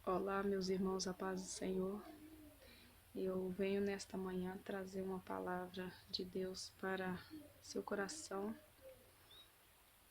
Olá, meus irmãos, a paz do Senhor. Eu venho nesta manhã trazer uma palavra de Deus para seu coração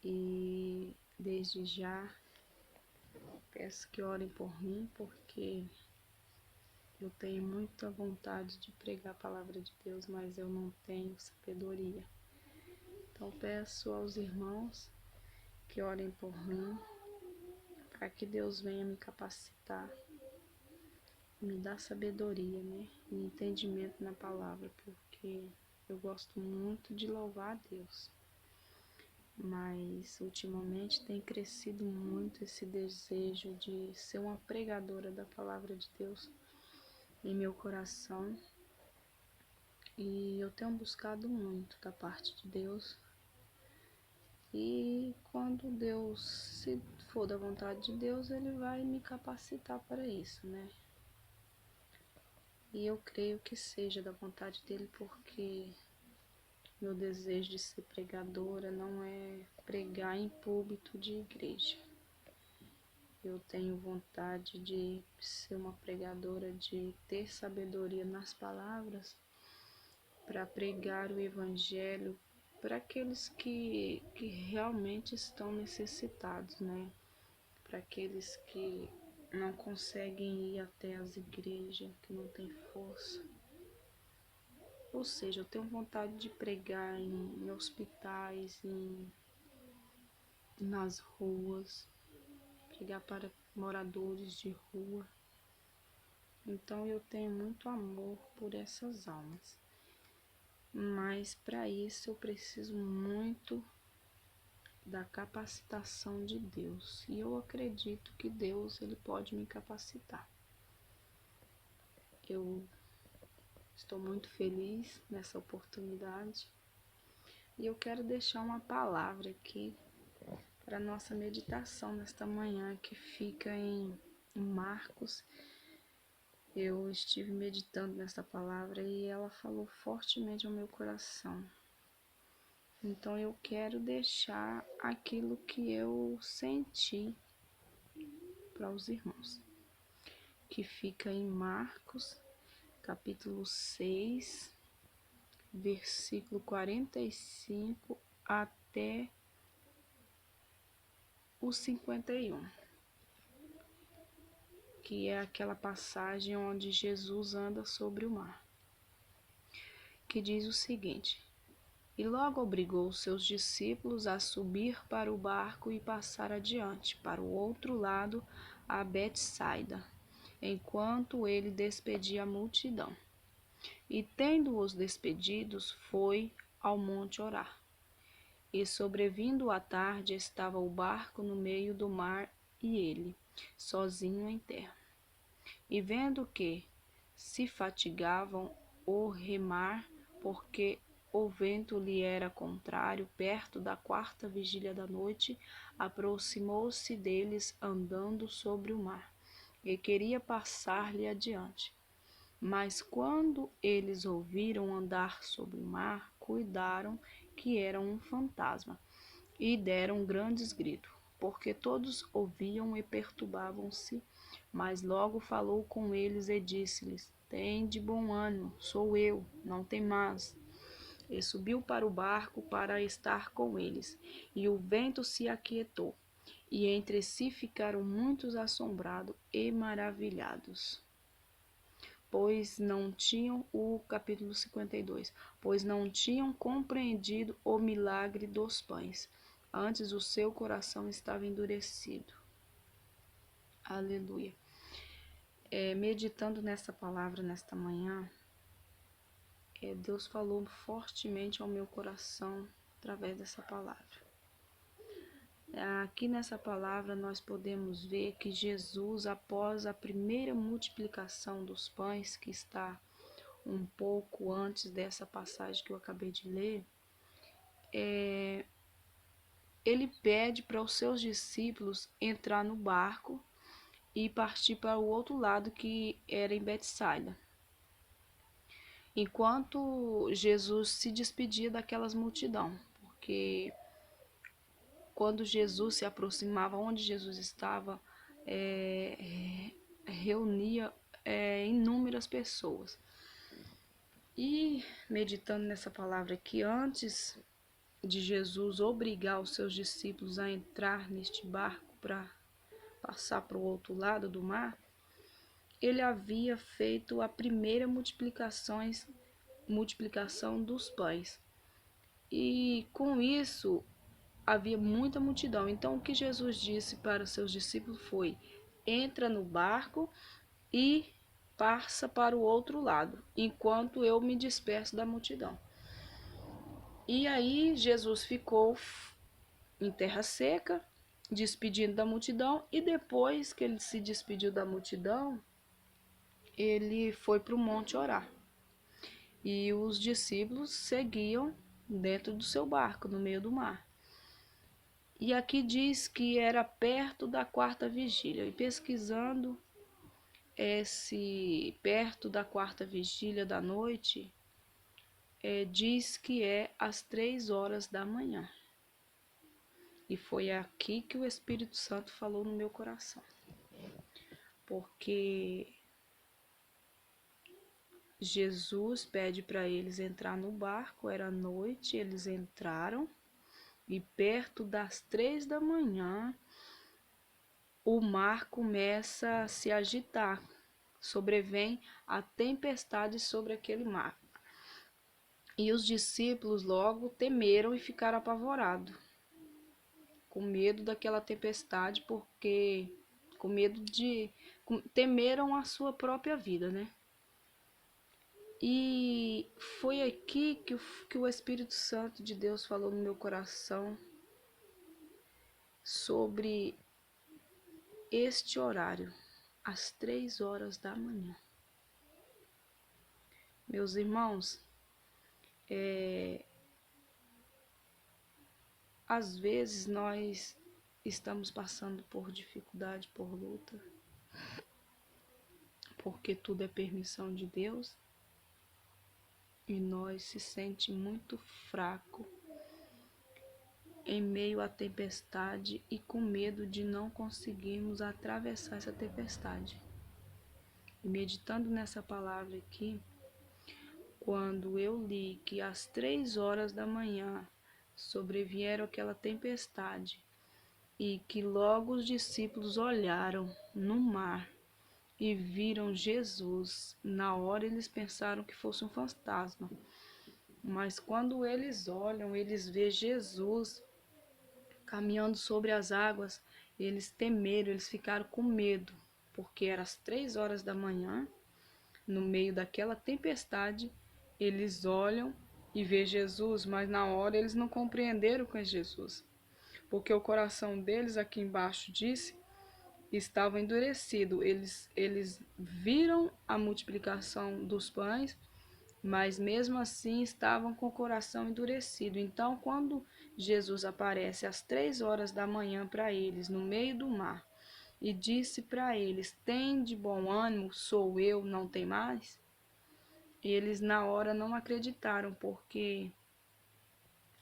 e desde já peço que orem por mim, porque eu tenho muita vontade de pregar a palavra de Deus, mas eu não tenho sabedoria. Então peço aos irmãos que orem por mim, para que Deus venha me capacitar, me dar sabedoria, né? E entendimento na palavra, porque eu gosto muito de louvar a Deus. Mas ultimamente tem crescido muito esse desejo de ser uma pregadora da palavra de Deus em meu coração. E eu tenho buscado muito da parte de Deus. E quando Deus, se for da vontade de Deus, Ele vai me capacitar para isso, né? E eu creio que seja da vontade dele, porque meu desejo de ser pregadora não é pregar em púlpito de igreja. Eu tenho vontade de ser uma pregadora, de ter sabedoria nas palavras para pregar o evangelho para aqueles que realmente estão necessitados, né? Para aqueles que não conseguem ir até as igrejas, que não têm força. Ou seja, eu tenho vontade de pregar em hospitais, nas ruas, pregar para moradores de rua. Então eu tenho muito amor por essas almas. Mas para isso eu preciso muito da capacitação de Deus. E eu acredito que Deus ele pode me capacitar. Eu estou muito feliz nessa oportunidade. E eu quero deixar uma palavra aqui para a nossa meditação nesta manhã, que fica em Marcos. Eu estive meditando nessa palavra e ela falou fortemente ao meu coração. Então eu quero deixar aquilo que eu senti para os irmãos, que fica em Marcos, capítulo 6, versículo 45 até o 51. Que é aquela passagem onde Jesus anda sobre o mar, que diz o seguinte: E logo obrigou os seus discípulos a subir para o barco e passar adiante, para o outro lado, a Betsaida, enquanto ele despedia a multidão. E tendo-os despedidos, foi ao monte orar. E sobrevindo a tarde, estava o barco no meio do mar e ele, sozinho em terra. E vendo que se fatigavam o remar, porque o vento lhe era contrário, perto da 4ª vigília da noite, aproximou-se deles andando sobre o mar, e queria passar-lhe adiante. Mas quando eles ouviram andar sobre o mar, cuidaram que era um fantasma, e deram grandes gritos, porque todos ouviam e perturbavam-se. Mas logo falou com eles e disse-lhes: Tende bom ânimo, sou eu, não temais. E subiu para o barco para estar com eles, e o vento se aquietou, e entre si ficaram muitos assombrados e maravilhados. Pois não tinham, o capítulo 52, pois não tinham compreendido o milagre dos pães, antes o seu coração estava endurecido. Aleluia. Meditando nessa palavra nesta manhã, Deus falou fortemente ao meu coração através dessa palavra. Aqui nessa palavra nós podemos ver que Jesus, após a primeira multiplicação dos pães, que está um pouco antes dessa passagem que eu acabei de ler, ele pede para os seus discípulos entrar no barco e partir para o outro lado, que era em Betsaida. Enquanto Jesus se despedia daquelas multidão, porque quando Jesus se aproximava onde Jesus estava, reunia inúmeras pessoas. E meditando nessa palavra aqui, antes de Jesus obrigar os seus discípulos a entrar neste barco para passar para o outro lado do mar, ele havia feito a primeira multiplicação dos pães. E com isso havia muita multidão. Então o que Jesus disse para os seus discípulos foi: entra no barco e passa para o outro lado, enquanto eu me disperso da multidão. E aí Jesus ficou em terra seca, despedindo da multidão, e depois que ele se despediu da multidão, ele foi para o monte orar. E os discípulos seguiam dentro do seu barco, no meio do mar. E aqui diz que era perto da quarta vigília. E pesquisando perto da quarta vigília da noite, diz que é às 3 horas da manhã. E foi aqui que o Espírito Santo falou no meu coração. Porque Jesus pede para eles entrar no barco, era noite, eles entraram, e perto das 3 da manhã, o mar começa a se agitar, sobrevém a tempestade sobre aquele mar. E os discípulos logo temeram e ficaram apavorados, com medo daquela tempestade, porque temeram a sua própria vida, né? E foi aqui que o Espírito Santo de Deus falou no meu coração sobre este horário, às 3 horas da manhã. Meus irmãos, às vezes nós estamos passando por dificuldade, por luta, porque tudo é permissão de Deus, e nós se sente muito fraco em meio à tempestade e com medo de não conseguirmos atravessar essa tempestade. E meditando nessa palavra aqui, quando eu li que às 3 horas da manhã sobrevieram aquela tempestade e que logo os discípulos olharam no mar e viram Jesus, na hora eles pensaram que fosse um fantasma, mas quando eles olham, eles veem Jesus caminhando sobre as águas, eles temeram, eles ficaram com medo, porque era às 3 horas da manhã, no meio daquela tempestade, eles olham e vê Jesus, mas na hora eles não compreenderam que é Jesus, porque o coração deles, aqui embaixo disse, estava endurecido. Eles viram a multiplicação dos pães, mas mesmo assim estavam com o coração endurecido. Então, quando Jesus aparece às 3 horas da manhã para eles, no meio do mar, e disse para eles: tem de bom ânimo, sou eu, não tem mais? Eles na hora não acreditaram, porque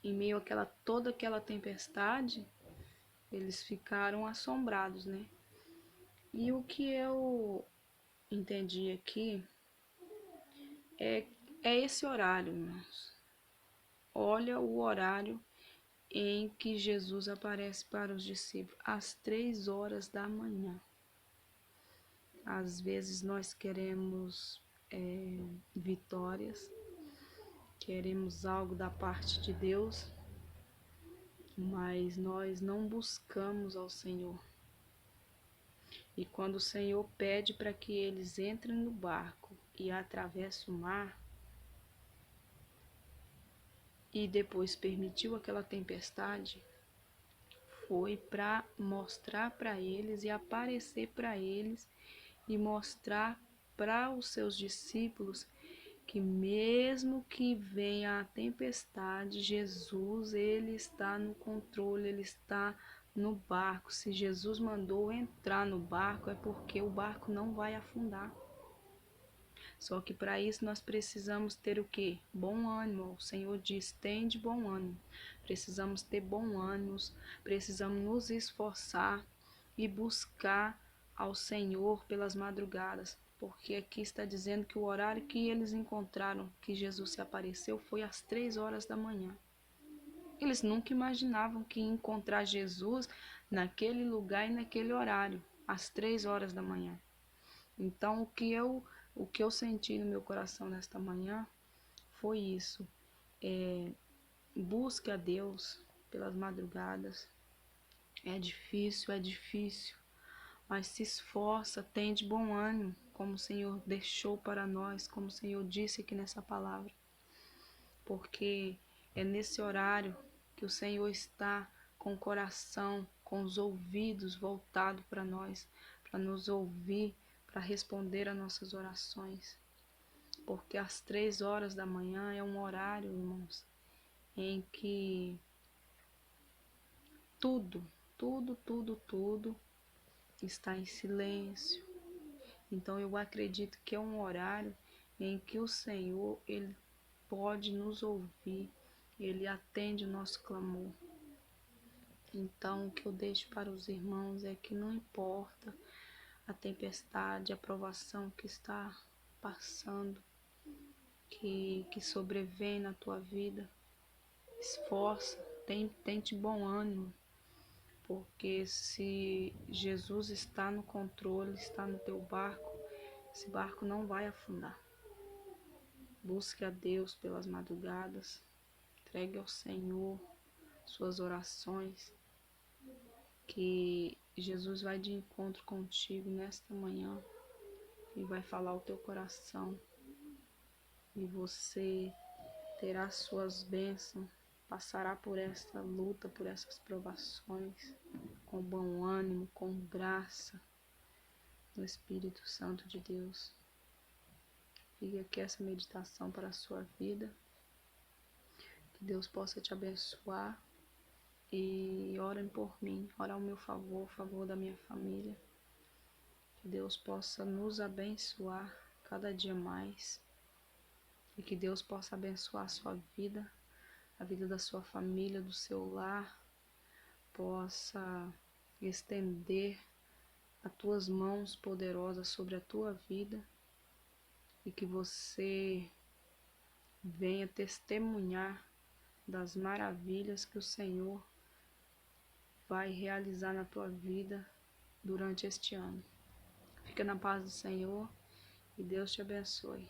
em meio àquela toda aquela tempestade, eles ficaram assombrados, né? E o que eu entendi aqui é esse horário, irmãos. Olha o horário em que Jesus aparece para os discípulos, às 3 horas da manhã. Às vezes nós queremos vitórias, queremos algo da parte de Deus, mas nós não buscamos ao Senhor. E quando o Senhor pede para que eles entrem no barco e atravessem o mar, e depois permitiu aquela tempestade, foi para mostrar para eles e aparecer para eles e mostrar para os seus discípulos que mesmo que venha a tempestade, Jesus, ele está no controle, ele está no barco. Se Jesus mandou entrar no barco, é porque o barco não vai afundar. Só que para isso nós precisamos ter o quê? Bom ânimo. O Senhor diz: tem de bom ânimo. Precisamos ter bom ânimo, precisamos nos esforçar e buscar ao Senhor pelas madrugadas, porque aqui está dizendo que o horário que eles encontraram que Jesus se apareceu foi às 3 horas da manhã. Eles nunca imaginavam que ia encontrar Jesus naquele lugar e naquele horário, às 3 horas da manhã. Então, o que eu senti no meu coração nesta manhã foi isso. Busque a Deus pelas madrugadas. É difícil, mas se esforça, tem de bom ânimo, como o Senhor deixou para nós, como o Senhor disse aqui nessa palavra. Porque é nesse horário que o Senhor está com o coração, com os ouvidos voltados para nós, para nos ouvir, para responder às nossas orações. Porque às 3 horas da manhã é um horário, irmãos, em que tudo está em silêncio. Então eu acredito que é um horário em que o Senhor, Ele pode nos ouvir, Ele atende o nosso clamor. Então o que eu deixo para os irmãos é que não importa a tempestade, a provação que está passando, que sobrevém na tua vida, esforça, tente bom ânimo, porque se Jesus está no controle, está no teu barco, esse barco não vai afundar. Busque a Deus pelas madrugadas, entregue ao Senhor suas orações, que Jesus vai de encontro contigo nesta manhã e vai falar ao teu coração, e você terá suas bênçãos, passará por esta luta, por essas provações, com bom ânimo, com graça do Espírito Santo de Deus. Fique aqui essa meditação para a sua vida, que Deus possa te abençoar, e orem por mim, ora ao meu favor, favor da minha família, que Deus possa nos abençoar cada dia mais, e que Deus possa abençoar a sua vida, a vida da sua família, do seu lar, possa estender as tuas mãos poderosas sobre a tua vida, e que você venha testemunhar das maravilhas que o Senhor vai realizar na tua vida durante este ano. Fica na paz do Senhor e Deus te abençoe.